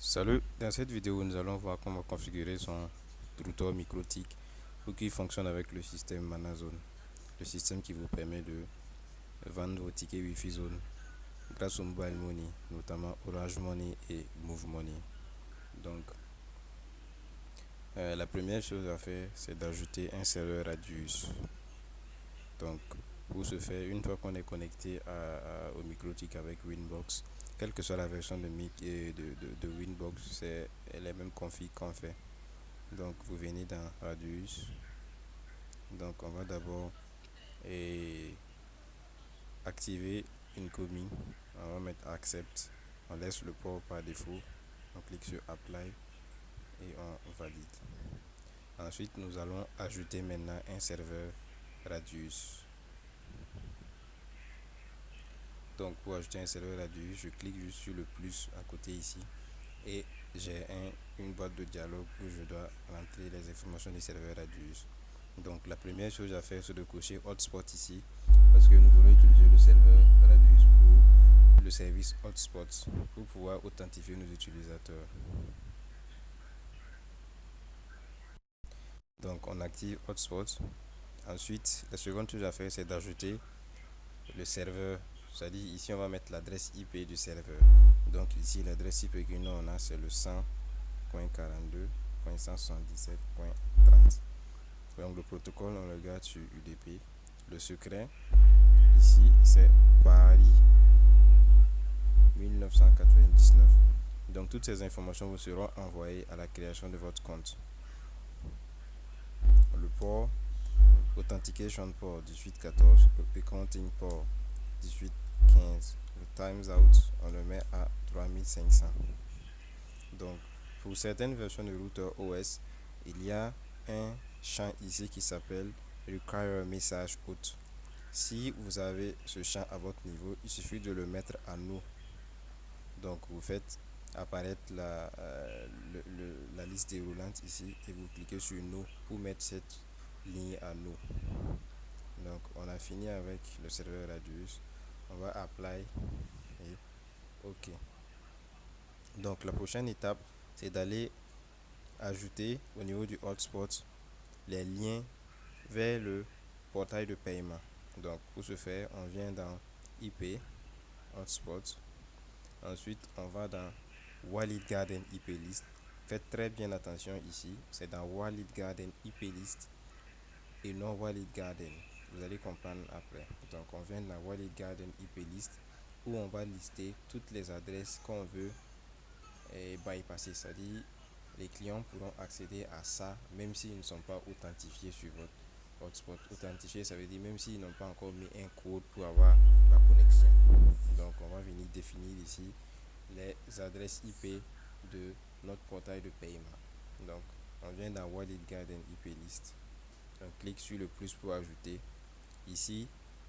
Salut, dans cette vidéo nous allons voir comment configurer son routeur MikroTik pour qu'il fonctionne avec le système ManaZone, le système qui vous permet de vendre vos tickets Wi-Fi Zone grâce au Mobile Money, notamment Orange Money et Move Money. Donc, la première chose à faire, c'est d'ajouter un serveur Radius. Donc, pour ce faire, une fois qu'on est connecté au MikroTik avec Winbox, quelle que soit la version de, de Winbox, c'est les mêmes configs qu'on fait. Donc vous venez dans Radius. Donc on va d'abord activer une commune. On va mettre Accept. On laisse le port par défaut. On clique sur Apply et on valide. Ensuite nous allons ajouter maintenant un serveur Radius. Donc pour ajouter un serveur Radius, je clique juste sur le plus à côté ici et j'ai une boîte de dialogue où je dois rentrer les informations du serveur Radius. Donc la première chose à faire, c'est de cocher Hotspot ici parce que nous voulons utiliser le serveur Radius pour le service Hotspot pour pouvoir authentifier nos utilisateurs. Donc on active Hotspot. Ensuite, la seconde chose à faire, c'est d'ajouter le serveur. C'est-à-dire ici on va mettre l'adresse IP du serveur. Donc ici l'adresse IP que nous on a, c'est le 100.42.177.30. Donc le protocole on le garde sur UDP. Le secret ici c'est Paris 1999. Donc toutes ces informations vous seront envoyées à la création de votre compte. Le port Authentication port 1814, Accounting port 1815. Le times out on le met à 3500. Donc pour certaines versions de routeur OS, il y a un champ ici qui s'appelle Require Message Out. Si vous avez ce champ à votre niveau, il suffit de le mettre à No. Donc vous faites apparaître la liste déroulante ici et vous cliquez sur No pour mettre cette ligne à No. Donc on a fini avec le serveur Radius. On va Apply et OK. Donc la prochaine étape, c'est d'aller ajouter au niveau du hotspot les liens vers le portail de paiement. Donc pour ce faire, on vient dans IP, hotspot. Ensuite, on va dans Wallet Garden IP List. Faites très bien attention ici, c'est dans Wallet Garden IP List et non Wallet Garden. Vous allez comprendre après. Donc on vient dans Wallet Garden IP List où on va lister toutes les adresses qu'on veut bypasser, c'est-à-dire les clients pourront accéder à ça même s'ils ne sont pas authentifiés sur votre hotspot. Authentifié, ça veut dire même s'ils n'ont pas encore mis un code pour avoir la connexion. Donc on va venir définir ici les adresses IP de notre portail de paiement. Donc on vient dans Wallet Garden IP List. On clique sur le plus pour ajouter. Ici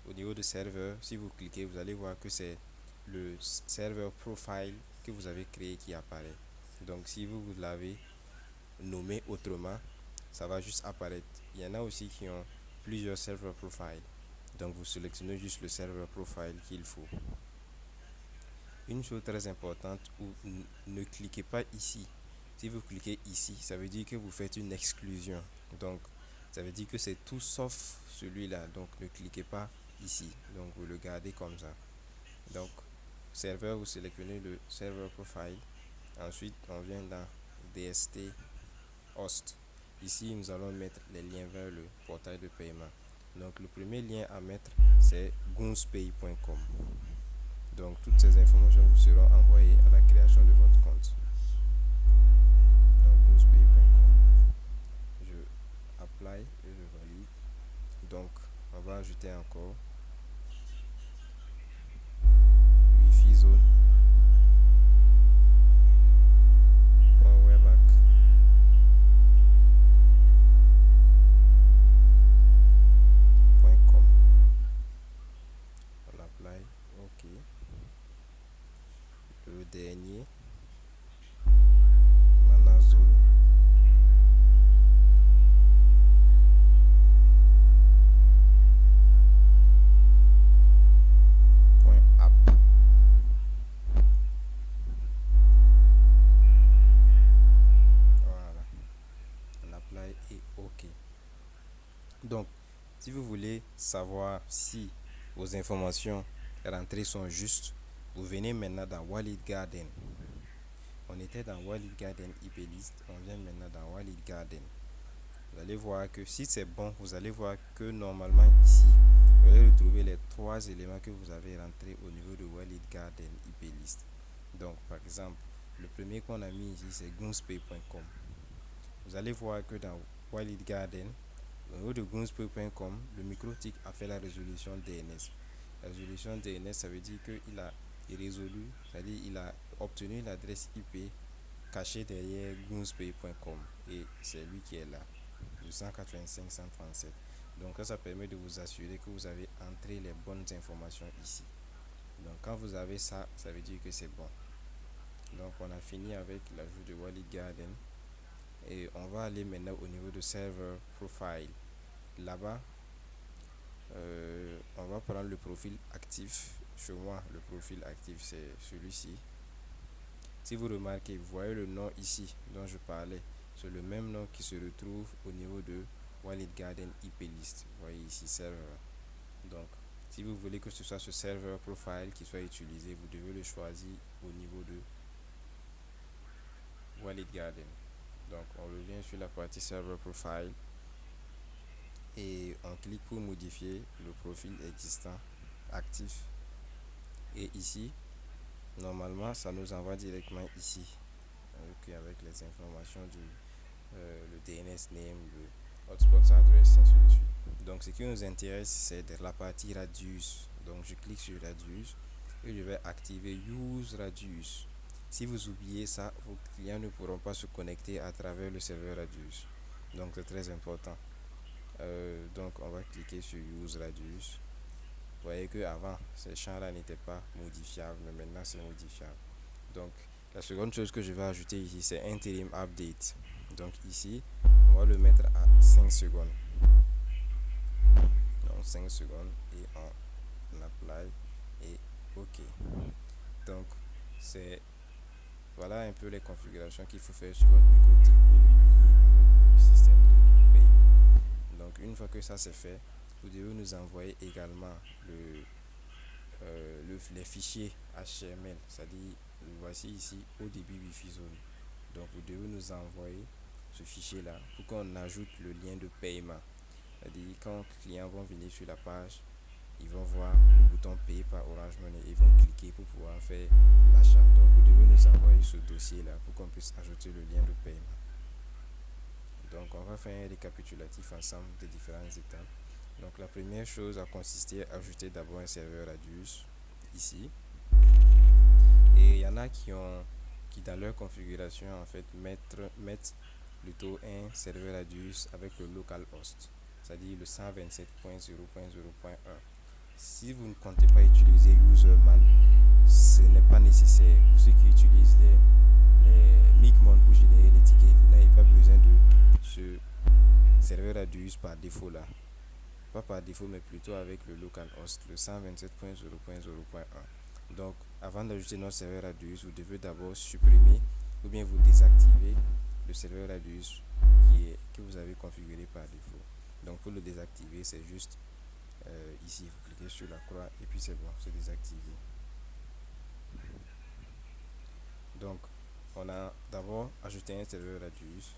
au niveau de serveur, si vous cliquez, vous allez voir que c'est le serveur profile que vous avez créé qui apparaît. Donc si vous l'avez nommé autrement, ça va juste apparaître. Il y en a aussi qui ont plusieurs serveurs profile. Donc vous sélectionnez juste le serveur profile qu'il faut. Une chose très importante, ne cliquez pas ici. Si vous cliquez ici, ça veut dire que vous faites une exclusion. Donc ça veut dire que c'est tout sauf celui-là. Donc ne cliquez pas ici. Donc vous le gardez comme ça. Donc serveur, vous sélectionnez le serveur profile. Ensuite on vient dans DST host. Ici nous allons mettre les liens vers le portail de paiement. Donc le premier lien à mettre, c'est goonspay.com. Donc toutes ces informations vous seront envoyées à la création de votre compte. Donc goonspay.com, je apply et je valide. Donc on va ajouter encore Wi-Fi Zone .webac. On apply, OK. Le dernier, ManaZone. Si vous voulez savoir si vos informations rentrées sont justes, vous venez maintenant dans Wallet Garden. On était dans Wallet Garden IP List, on vient maintenant dans Wallet Garden. Vous allez voir que si c'est bon, vous allez voir que normalement ici, vous allez retrouver les trois éléments que vous avez rentrés au niveau de Wallet Garden IP List. Donc, par exemple, le premier qu'on a mis ici, c'est goonspay.com. Vous allez voir que dans Wallet Garden, au niveau de goonspay.com, le microtik a fait la résolution DNS. La résolution DNS, ça veut dire qu'il a résolu, c'est-à-dire il a obtenu l'adresse IP cachée derrière goonspay.com et c'est lui qui est là, le 185.137. Donc ça permet de vous assurer que vous avez entré les bonnes informations ici. Donc quand vous avez ça, ça veut dire que c'est bon. Donc on a fini avec l'ajout de Wallet Garden et on va aller maintenant au niveau de Server Profile. Là-bas, on va prendre le profil actif. Chez moi, le profil actif, c'est celui-ci. Si vous remarquez, vous voyez le nom ici dont je parlais. C'est le même nom qui se retrouve au niveau de Wallet Garden IP List. Vous voyez ici, serveur. Donc, si vous voulez que ce soit ce serveur profile qui soit utilisé, vous devez le choisir au niveau de Wallet Garden. Donc, on revient sur la partie server profile et on clique pour modifier le profil existant actif. Et ici, normalement, ça nous envoie directement ici avec les informations du le DNS name, le hotspot address, ainsi de suite. Donc, ce qui nous intéresse, c'est de la partie Radius. Donc, je clique sur Radius et je vais activer Use Radius. Si vous oubliez ça, vos clients ne pourront pas se connecter à travers le serveur Radius. Donc, c'est très important. Donc, on va cliquer sur Use Radius. Vous voyez que avant ces champs-là n'étaient pas modifiables, mais maintenant c'est modifiable. Donc, la seconde chose que je vais ajouter ici, c'est Interim Update. Donc ici, on va le mettre à 5 secondes. Donc 5 secondes et on apply et OK. Donc, voilà un peu les configurations qu'il faut faire sur votre microtik pour le lier avec le système de paiement. Donc, une fois que ça c'est fait, vous devez nous envoyer également les fichiers HTML, c'est-à-dire voici ici au début Wi-Fi zone. Donc vous devez nous envoyer ce fichier là pour qu'on ajoute le lien de paiement. C'est-à-dire quand les clients vont venir sur la page, ils vont voir le bouton payer par Orange Money et ils vont cliquer pour pouvoir faire l'achat. Donc vous devez nous envoyer ce dossier là pour qu'on puisse ajouter le lien de paiement. Donc on va faire un récapitulatif ensemble des différentes étapes. Donc la première chose a consisté à ajouter d'abord un serveur Radius ici. Et il y en a qui dans leur configuration en fait mettent plutôt un serveur Radius avec le localhost, c'est-à-dire le 127.0.0.1. Si vous ne comptez pas utiliser userman, ce n'est pas nécessaire. Pour ceux qui utilisent les Micmon pour générer les tickets, vous n'avez pas besoin de ce serveur Radius par défaut là. Pas par défaut, mais plutôt avec le localhost, le 127.0.0.1. Donc, avant d'ajouter notre serveur Radius, vous devez d'abord supprimer ou bien vous désactiver le serveur Radius que vous avez configuré par défaut. Donc, pour le désactiver, c'est juste ici, vous cliquez sur la croix et puis c'est bon, c'est désactivé. Donc, on a d'abord ajouté un serveur Radius.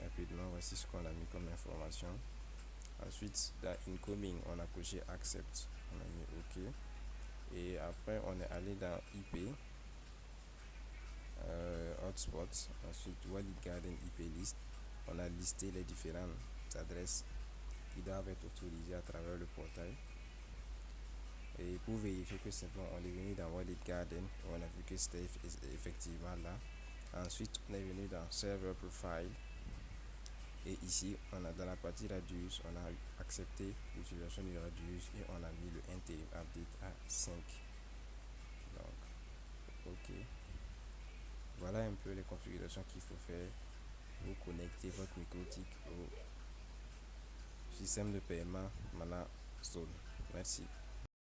Rapidement, voici ce qu'on a mis comme information. Ensuite, dans Incoming, on a coché Accept, on a mis OK. Et après, on est allé dans IP, Hotspot, ensuite Wallet Garden IP List. On a listé les différentes adresses qui doivent être autorisées à travers le portail. Et pour vérifier que c'est bon, on est venu dans Wallet Garden, on a vu que c'était effectivement là. Ensuite, on est venu dans Server Profile. Et ici, on a dans la partie Radius, on a accepté l'utilisation du Radius et on a mis le Interim Update à 5. Donc, OK. Voilà un peu les configurations qu'il faut faire pour connecter votre microtik au système de paiement Mana Zone. Merci.